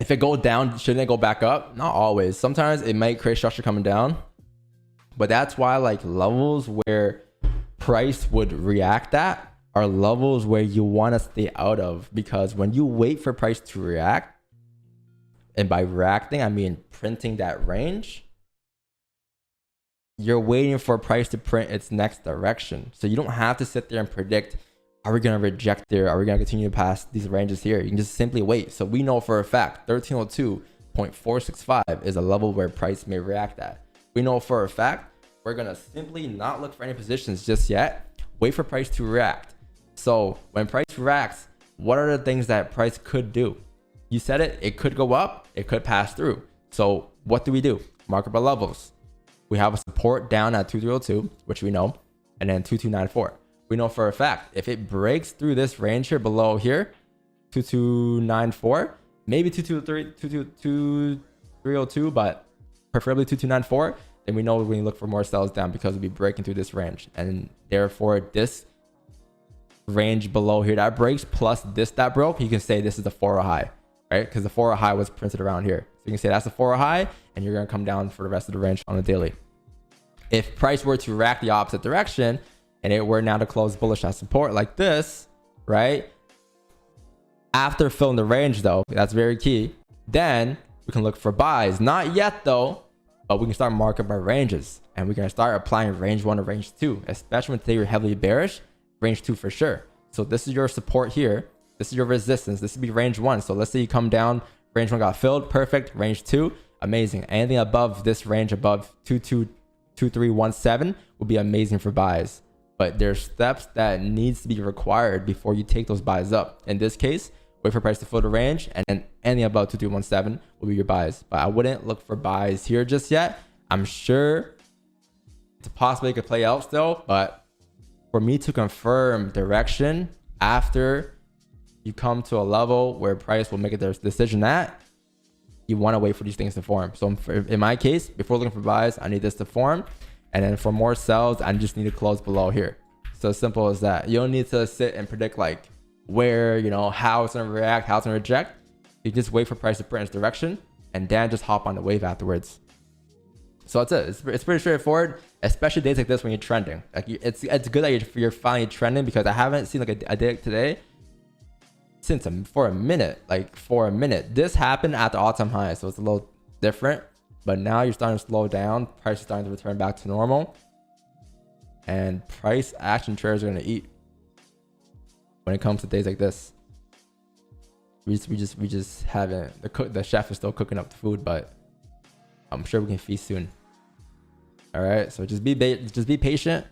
If it goes down, shouldn't it go back up? Not always. Sometimes it might create structure coming down, but that's why like levels where price would react at are levels where you want to stay out of, because when you wait for price to react, and by reacting I mean printing that range, you're waiting for price to print its next direction. So you don't have to sit there and predict, are we going to reject there? Are we going to continue to pass these ranges here? You can just simply wait. So we know for a fact 1302.465 is a level where price may react at. We know for a fact we're going to simply not look for any positions just yet. Wait for price to react. So when price reacts, what are the things that price could do? You said it, it could go up, it could pass through. So what do? Market by levels. We have a support down at 2302, which we know, and then 2294. We know for a fact, if it breaks through this range here below here, 2294, maybe 2302, but preferably 2294, then we know we can look for more sells down because we'll be breaking through this range. And therefore, this range below here that breaks plus this that broke, you can say this is the 4 high, right? Because the 4 high was printed around here. So you can say that's the 4 high, and you're going to come down for the rest of the range on the daily. If price were to react the opposite direction, and it were now to close bullish at support like this, right? After filling the range though, that's very key. Then we can look for buys. Not yet though, but we can start marking by ranges. And we can start applying range 1 to range 2, especially when today you're heavily bearish, range 2 for sure. So this is your support here. This is your resistance. This would be range 1. So let's say you come down, range 1 got filled, perfect. Range 2, amazing. Anything above this range, above 2317 would be amazing for buys. But there's steps that needs to be required before you take those buys up. In this case, wait for price to fill the range, and then anything above 2317 will be your buys. But I wouldn't look for buys here just yet. I'm sure it's possible it could play out still, but for me to confirm direction after you come to a level where price will make their decision at, you want to wait for these things to form. So in my case, before looking for buys, I need this to form. And then for more sells, I just need to close below here. So simple as that. You don't need to sit and predict like where, you know, how it's going to react, how it's going to reject. You just wait for price to print its direction and then just hop on the wave afterwards. So that's it. It's pretty straightforward, especially days like this when you're trending. Like it's good that you're finally trending, because I haven't seen like a day today since for a minute. This happened at the all-time high, so it's a little different. But now you're starting to slow down. Price is starting to return back to normal. And price action traders are going to eat when it comes to days like this. We just haven't. The chef is still cooking up the food, but I'm sure we can feast soon. All right. So just be patient.